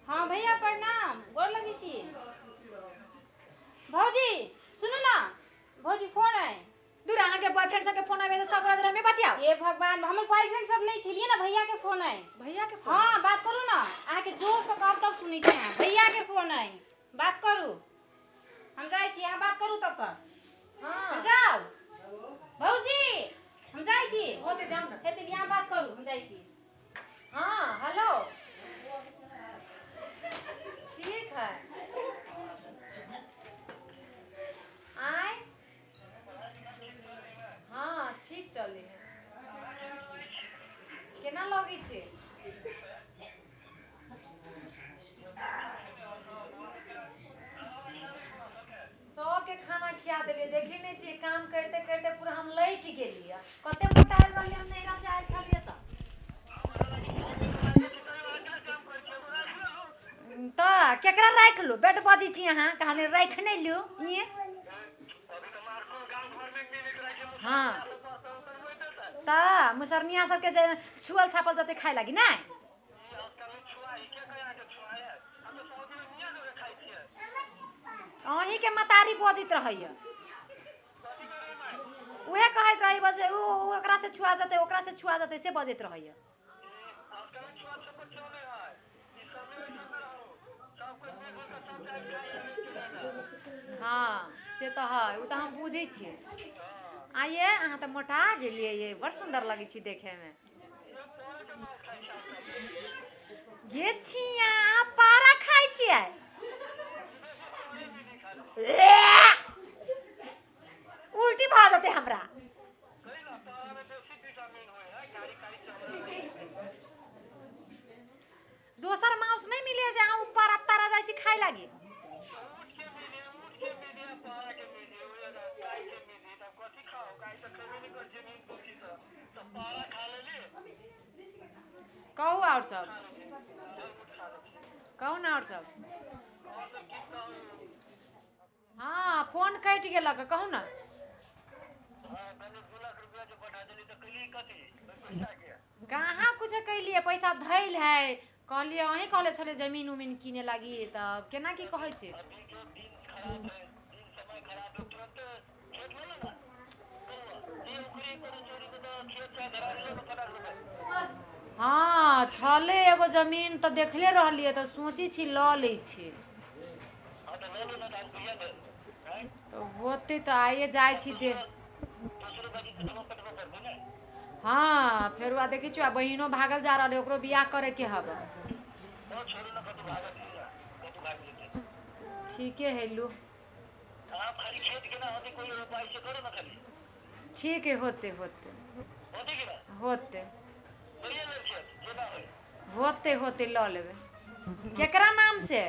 हाँ भैया प्रणाम, गोर लगी छी। भौजी सुनो ना, भौजी फोन है। दूर अहाँ के बॉयफ्रेंड सब के फोन आवे तो सब रात में बतियाओ। ये भगवान, हमर बॉयफ्रेंड सब नहीं छलिए ना, भैया के फोन है। भैया के फोन? हाँ बात करू ना, अहाँ के जोर से कहब तब सुनी छै। भैया के फोन है, बात करू। हम जाय छी, अहाँ बात करू तब तक। हां जाओ भौजी, हम जाय छी। होते जाओ ना। हेते यहाँ बात करू, हम जाय छी। हां हेलो ठीक है आए। हाँ ठीक चली है। केना लगी छे? सबके खाना खिया देलिए। देखे नहीं छी काम करते करते पूरा हम लैट गेलिए। कते मोटाइल रहलिए हम नैरा से आयल छलिए त केकरा राख लू? बेड बाजी छी अहाँ, कहानी राख नहीं लू। ये हाँ ता मुसरनिया सबके जे छुअल छापल जते खाए लागी ना। अहीं के मतारी बजित रहैया। उहे कहत रही बस ओकरा से छुआ जते, ओकरा से छुआ जते से बजित रहैया। हाँ से तो है, वो तो हम बुझे छिए। आइए अहाँ तो मोटा गेलिए, ये बड़ सुंदर लगे छी देखे में। गे छिया आप पारा खाई छिए? उल्टी भा जाते हमरा। दोसर मांस नहीं मिले जे अहाँ ऊपर तारा जाय छी खाई लागी। कहू और सब, कहू ना और सब। हाँ फोन कट गेलक, कहू ना। कहाँ कुछ कैलिए, पैसा धैल है। कहलिए अहीं कहले छले जमीन उमीन किने लागी, तब केना की कहै छे? हाँ छले एगो जमीन तो देखले रहलिए, तो सोची छी ल ले छी। तो होते तो आइए जाय छी दे। हाँ फिर वा देखी छुआ बहिनो भागल जा रहा है, ओकरो बियाह करे के हब। ठीक है लू। ठीक है होते होते होते होते होते ल लेबे। केकरा नाम से,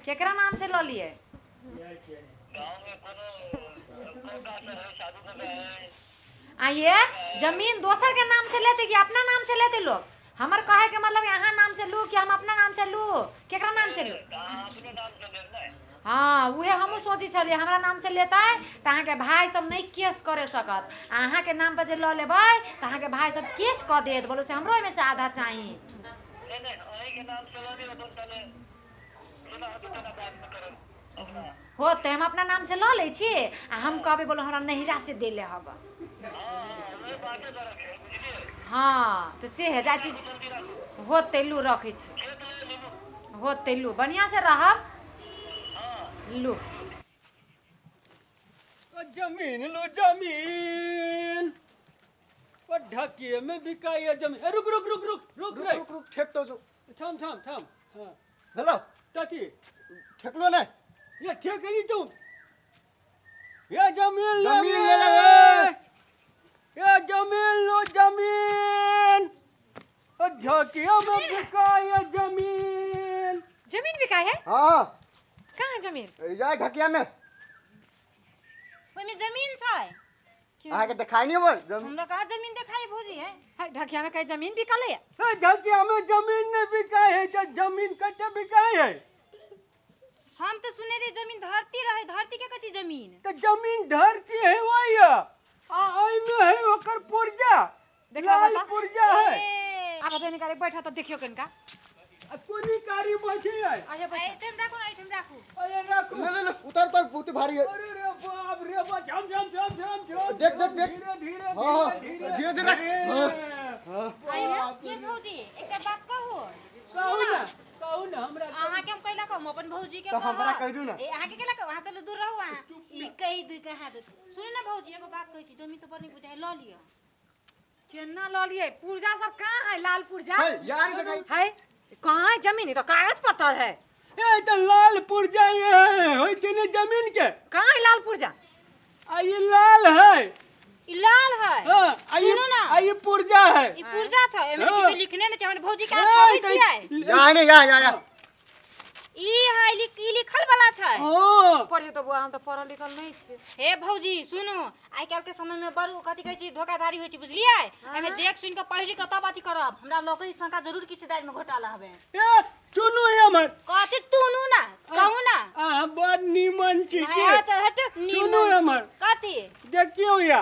केकरा नाम से ल लिए? आइए जमीन दोसर के नाम से लेते कि अपना नाम से लेते लोग? हमर कहे के मतलब यहाँ नाम से लू कि हम अपना नाम से लू? केकरा नाम से लू? हाँ उहे हमहू सोची छलिए हमरा नाम से लेता है तो अहाँ के भाई सब नहीं केस करे सकत। अहाँ के नाम पर जे ल लेबै तो अहाँ के भाई सब केस क देत, बोलो से हमरो में से आधा चाहिए। होते हम अपना नाम से ल ले छी आ हम कहबे बोलो हमरा नहिरा से देले हब। हाँ तो से है जा चीज होते लू रखे छी। होते लू बढ़िया से रहब लू। जमीन लो जमीन, वो ढकिए में बिकाई है जमीन। रुक रुक रुक रुक रुक रे, रुक रुक ठेक तो जो थाम थाम थाम। हाँ हेलो ताकि ठेक लो ने, ये ठेक नहीं तुम, ये जमीन ले ले ये जमीन लो जमीन, और ढकिए में बिकाई है जमीन। जमीन बिकाई है? हाँ कहाँ है जमीन? या ढकिया में ओइ में जमीन छै। आगे के दिखाई नहीं बोल हमरा कहा जमीन देखाई भौजी है। है ढकिया में कहीं जमीन बिकल है? ढकिया में जमीन नहीं बिकाई है, जमीन कैसे बिकाई है? हम तो सुने रही जमीन धरती रहे, धरती के कची जमीन? तो जमीन धरती है वही है, आई में है ओकर पुर्जा, देखा लाल बता। पुर्जा है। आप अपने निकाले बैठा तो देखियो कनका। कोनी कारी बैठे है आगे बैठ आइटम राखू ना आइटम राखू अरे रखो ले ले ले उतार उतार बहुत भारी है अरे रे बाप रे बाप झम झम झम झम झम देख देख देख धीरे धीरे हाँ, धीरे धीरे धीरे हाँ ये भौजी एकटा बात कहू कहू ना हमरा अहाँ के हम कहला कहू अपन भौजी के तो हमरा कह दू ना ए अहाँ के केला कहू अहाँ चलो दूर रहू अहाँ ई कहि दे कहा दे सुन ना भौजी एगो बात कहै छी जमी तो बनी बुझाइ ल लियो चेन्ना ल लिए पुर्जा सब कहाँ है लाल पुर्जा है यार दिखाई है कहाँ है जमीन है तो कागज पत्थर है ए तो लाल पुर्जा है होय छै ने जमीन के कहाँ है लाल पुर्जा आ ये लाल है ई लाल है हां आ सुनो ना। ये पुर्जा है ई पुर्जा छ एमे हाँ। किछु लिखने ने छै हमर भौजी के आबै छियै या नहीं या ई है ई लिखल वाला छै हां पढ़ियो तो बुआ हम तो पढ़ल लिखल नहीं छे हे भौजी सुनु आइ काल्हि के समय में बड़ू कथि कहै छी धोखाधड़ी होइ छै बुझलियै एमे देख सुन के पढ़ि के तब अथि करब हमरा लोकै शंका जरूर किछु दाइ में घोटाला हबे ए सुनो हमर कथि तुनु ना कहू ना आ बड़ निमन छी के हां चल हट सुनू हमर। कथि देखियो या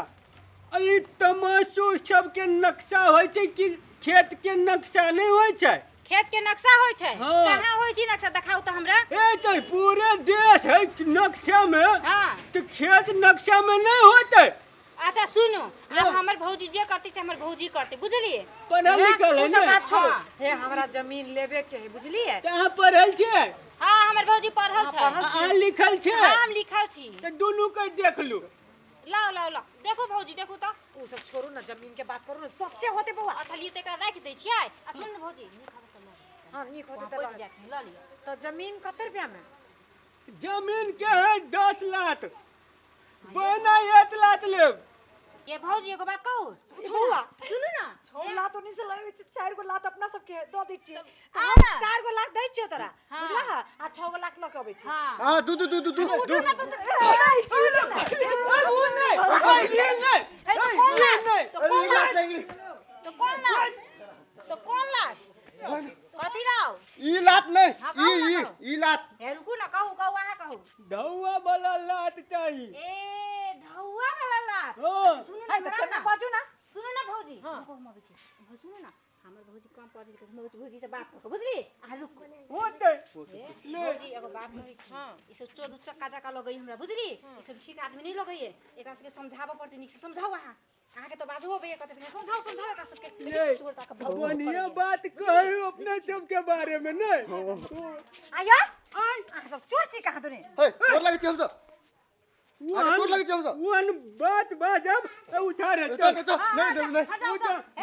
ई तमाशो सब के नक्शा होय छै कि खेत के नक्शा नहीं होय छै खेत के नक्शा होइ छै हाँ। कहाँ होइ छै नक्शा देखाउ तो हमरा ए तो पूरे देश है नक्शा में हां तो खेत नक्शा में नहीं होते अच्छा सुनु हाँ। अब हमर भौजी जे करती से हमर भौजी करते बुझलिए पढ़ल लिखल है उ सब ना बात छोड़ो हाँ। हे हमरा जमीन लेबे के है बुझलिए कहाँ पढ़ल छै हां हमर भौजी पढ़ल हाँ, छै पढ़ल आ लिखल छै हम लिखल छी तो दोनों के देख लू लाओ लाओ लाओ देखो भौजी देखो तो उ सब छोड़ू ना जमीन के बात करू ना सच्चे होते बुआ अथली ते एकरा राख दै छियै आ सुन न भौजी निखाबे त ल हां निक होते पड़ तो जात ल लियो तो जमीन कते रुपया में जमीन के है 10 लाख बना 1 लाख ले ये भौजी एगो बात कहू छोड़ा सुनु ना छोला तो नहीं से लगे 4 गो लात अपना सब के दो दै छी आ ना 4 गो लाख दै छियो तोरा हाँ। बुझला आ 6 गो लाख लके अबै छी हां हां दू तो कौन लाग कथी लाओ ई लात नहीं हाँ, कहू ना, ई लात हे रुकू ना कहू कहू अहाँ कहू धौआ वाला लात चाहिए ए ढौआ वाला लाग हां सुनु ना है तो हमरा केना ना बाजू ना सुनु ना भौजी हाँ। रुको हम अबै छी सुनु ना हमर भौजी कम पढ़ी के भौजी से बात कर बुझली आ रुक होते भौजी एगो बात कहै छी हां ई सब चोर चक्का जका लगै हमरा बुझली ई सब ठीक आदमी नहीं लगैए एकरा सबके समझाबे पड़तै नीक से समझाओ अहाँ के तो बाजू होबे कते ने समझाओ एकरा सबके ये चोर तक बढ़िया बात कहो अपने सब के बारे में नहीं आया आई आ सब चोर छी कहां तूने है चोर लगे छी हम सब आगे चोर लगे छी हम सब वन बात बाजब उठा रे चल चल नहीं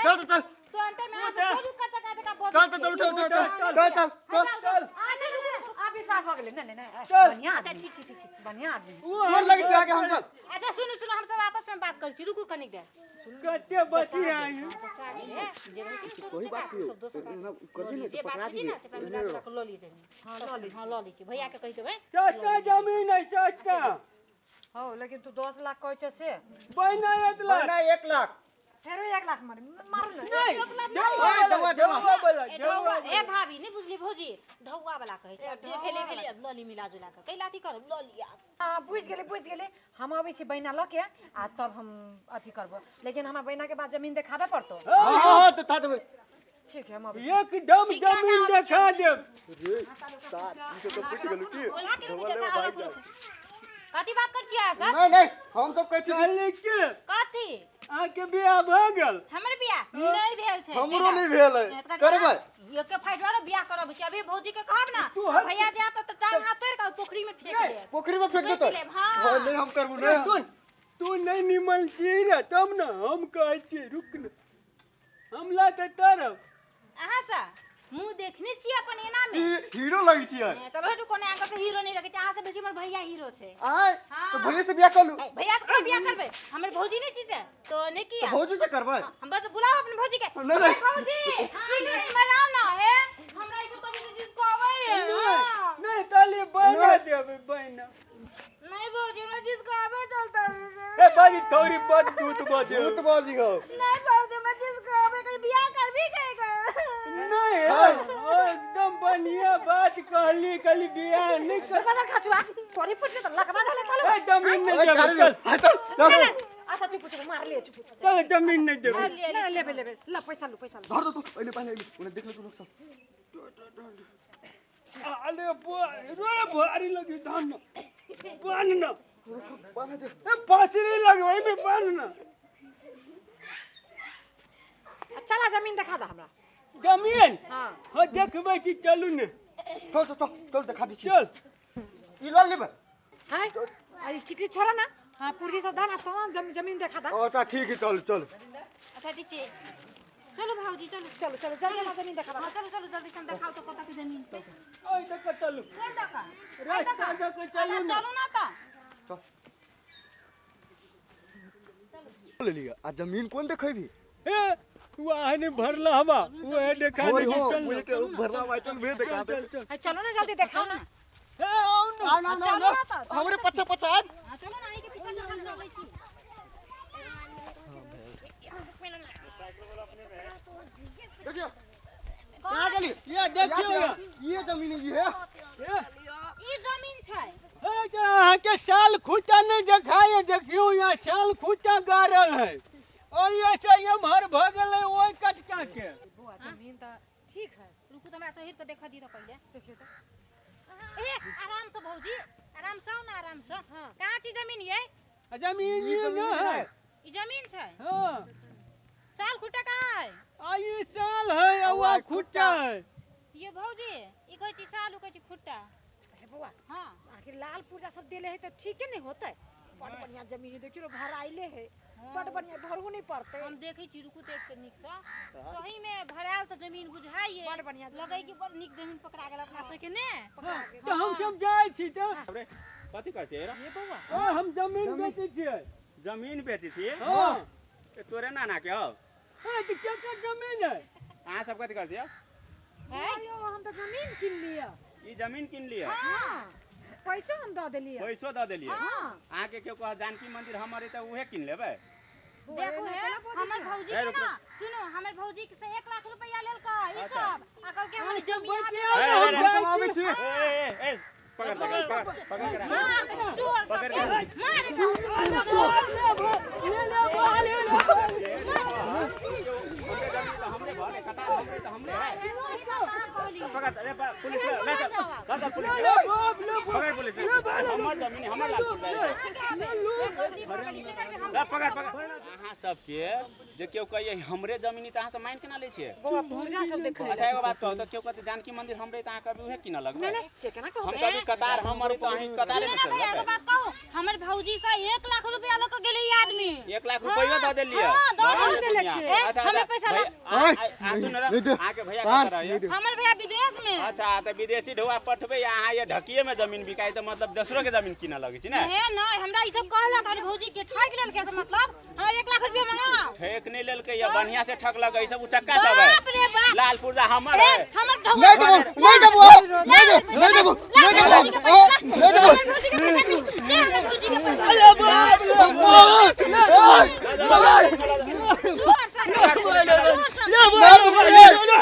चल तो अंत में आप चोर कच्चा कच्चा बोल चल चल आ नहीं रुक आ विश्वास हो गेले नहीं नहीं चल। बढ़िया अच्छा आदमी ठीक ठीक बढ़िया आदमी चोर लगे छी आगे हम सब अच्छा सुनो सुनो हम सब आपस में बात कर छी रुकू कनिक देर कते बची आई कोई बात नहीं कर भी नहीं तो पकड़ा दिए लो लीजिए हां लो लीजिए भैया के कह देबै चाचा जमीन है चाचा हो लेकिन तू 10 लाख कहै छ से बना 1 लाख ना 1 लाख फेरो 1 लाख मारू ना नहीं देवा वाला ए ढौआ ए भाभी नहीं बुझली भौजी ढौआ वाला कहै छै जे भेले भेले लली मिला जुला के कैलाती कर ल लिया हां बुझ गेले हम आबै छी बहिना ल के आ तब हम अथी करबो लेकिन हमरा बहिना के बाद जमीन देखाबे पड़तो हां तो था देबे ठीक है हम आबै एकदम जमीन दिखा दे रे साथ इसे तो पूछ गेलु की बोला के रुक जा कथी बात कर छियै सर नहीं हम सब कहै छी चल के कथी आके बियाह भ गेल हमर बियाह नहीं भेल छै हमरो नहीं भेल है करबै यो के फाइटवाला बियाह करब छै अभी भौजी के कहब ना भैया जा त टांग हाथ तोड़ के पोखरी में फेंक दे पोखरी में फेंक दे तो हां नहीं हम करबो नहीं सुन तू नहीं निमल छी रे तब ना हम कहै छी रुक ना हमला त तरफ अहाँ सा मुंह देखने छी अपन एना में हीरो लगे छी यार तब हटू कोने आंगन से हीरो नहीं रखे अहाँ से बेसी हमर भैया हीरो छै आय हाँ। तो भैया से बियाह कर लू भैया से कोई बियाह करबे हमर भौजी नहीं छी से तो ने किया भौजी से करबै हम बस बुलाओ अपन भौजी के नहीं, नहीं। भौजी सुन मनाओ ना है हमरा ई तो कभी जिसको आवे नहीं ताली बना देबे बहना नहीं भौजी हमरा जिसको आवे चलता ए बाजी थोड़ी बात दूत बाजे भूत बाजी हो नहीं भौजी हमरा जिसको आवे कोई बियाह कर भी कहेगा नहीं एकदम बढ़िया बात कहली बियाह नहीं कर बाजार खसुआ तोरी पुछ त लकबा धले चलो ए जमीन नहीं देबे चल चल अच्छा चुप चुप मार ले चुप चल जमीन नहीं दे ले ला पैसा लो धर दो तू अहिले पानी उन्हें देख ले तू लोग सब अरे रे भारी लगी धान बांध ना बांध दे पासरी लगवाई में बांध ना चला जमीन दिखा दा हमरा जमीन हां हां देखबै छी चलू ने चल चल चल चल दिखा दी चल ई लाल लेबे हां अरे चिट्ठी छोड़ा ना हां पुरजी सब दाना तमाम जमीन दिखा दा अच्छा ठीक है चल चल अच्छा दीजिए चलो भाऊजी चलो चलो चलो जल्दी ना जमीन दिखा दा हाँ चलो चलो जल्दी से दिखाओ तो पता की जमीन पे ओए देख चलू कौन दका रास्ता देख चलू ना चलो ना ता ले लिया आ जमीन कौन देखेबी ए वाहने भरला हवा वो है देखा और नहीं हो चल उल्टे भरला वाई चल वे दिखा दे चल चलो ना जल्दी दिखाओ ना ए आओ ना आ ना ना हमरे पछे पछे आ हाँ चलो ना आई के पीछे चल चलै छी देखियो कहां गेली ये देखियो ये जमीन ये है ई जमीन छै ए अहाँ के साल खूटा नहीं देखाए देखियो यहाँ साल खूटा गाड़ल है और ये से एम्हर भ गेलै ओइ कटका के बुआ जमीन तो ठीक है रुकू तो हमरा सहित के देखा दी तो पहले देखियो तो ए आराम से भौजी आराम से आओ ना आराम से हाँ। कहाँ छी जमीन ये जमीन ये न है ई जमीन छै हाँ साल खुटा कहाँ है आ ये साल है और खूटा है ये भौजी ई कहै छी साल उ कहै छी खुट्टा हे बुआ हाँ आखिर लाल पूजा सब देले है तो ठीक नहीं होता बड़ बढ़िया जमीन देखियो भर आइले है बड़ बढ़िया भरहु नहीं पड़ते हम देखै छी रुकू तो एक से निक सा सही में भराल तो जमीन बुझाइए बड़ बढ़िया लगै कि बड़ निक जमीन पकड़ा गेल अपना सबके ने तो हम सब जाय छी तो कथी कहै छियै ये बुआ ओ हम जमीन बेचै छियै जमीन बेचै छियै हाँ तोरे नाना के हौ ए तो क्या जमीन है अहाँ सब कथी कहै छियै अयो हम तो जमीन किन लिया ई जमीन किन लिअ हां पैसा हम दे देलिए पैसो दऽ देलियै हां अहाँके केओ कह जानकी मंदिर हमर है तऽ उहे किन लेबै देखो है हमर भौजी के ना सुनो हमर भौजी के से 1 लाख रुपया लेलकै ई सब आ कहल के हमर जमीन हम आबै छी ए पकड़ पकड़ के मार दे चोर पकड़ सब के मार हमरे घरे कतार हमरे तऽ हमरे है पकड़ ए पुलिस ले चल पुलिस पकड़ पुलिस हमर जमीन हमर लाल पकड़ पकड़ अहाँ सबके जे केओ कहिए हमरे जमीन तऽ अहाँ सब माइन केना लै छियै बुआ पूजा सब देख अच्छा एगो बात कहू तऽ केओ कहते जानकी मंदिर हमरे तऽ अहाँ कभी उहे किन लगबै नहीं से केना हम कहबे कभी कतार हमर तऽ अहीं कतारे में चल भैया जेबै के बात कहू हमर भौजी से 1 लाख रुपया ल के गेलै ई आदमी 1 लाख रुपया दऽ देलियै हाँ, दऽ बहुत देले बढ़िया। छियै। अच्छा हमर पैसा ला नहीं दे आके भैया हाँ, कतऽ नहीं रहैया दे हमर भैया विदेश में अच्छा तऽ विदेशी ढौआ पठबै अहाँ ये ढकिए में जमीन बिकाई तऽ मतलब दोसरो के जमीन किन लगै छी ने हे नहीं हमरा ई सब कहलक हमर भौजी के ठग लेल के मतलब हमर 1 लाख रुपया मंगाओ ठेक नहीं लेलकै या बढ़िया से ठग लगै सब उचक्का सब है बाप रे बाप लाल पुर्जा हमर है हमर नहीं देबो नहीं देबो नहीं देबो नहीं देबो नहीं देबो नहीं देबो भौजी के पैसा दे हमर भौजी के पैसा अरे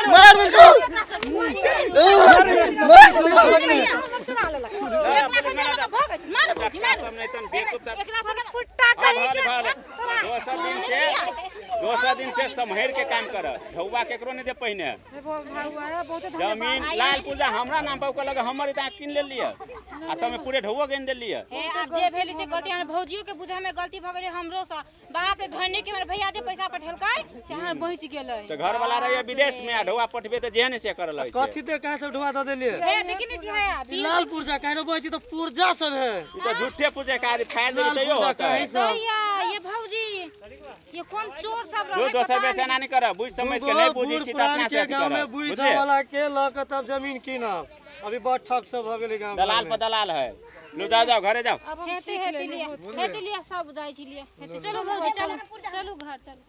बाप रे चोर सा मार दो मार दो सब नहीं तन बेवकूफ सब फुट्टा दोसर दिन से सम्हर के काम कर ढौआ केकरो नहीं दे पहिने जमीन लाल पूजा हमरा नाम पर लगे हमर इतना किन ले लिया आ तमे पूरे ढौआ गिन दे लिया अब जे भेली से गलती हमर भौजियो के बुझा में गलती भ गेलै हमरो सा बाप रे धन्य के हमर भैया जे पैसा पठेलकै से हमर बहिच गेलै तो घर वाला रहे विदेश में ढौआ पठबे तो जेहन से कर लगे कथी दे कहां सब ढुआ द देलिए हे देखि नै छै अभी लाल पुर्जा काहे बोइ छी तो पुर्जा सब है ई तो झूठे पूजे का फायर दे लाल तैयो पुर्जा होता है काहे सब भैया ये भौजी ये कौन चोर सब दू रहे दोसर बेचना नहीं कर बुझ समझ के नहीं बुझी छी त अपना से गांव में कर बुइसा वाला के ल के तब जमीन कीनब अभी बहुत ठग सब भ गेलै गांव दलाल पर दलाल है लो जाओ घरे जाओ अब हम हेते लिया सब जाय छी लिया चलो भौजी चलो घर चलो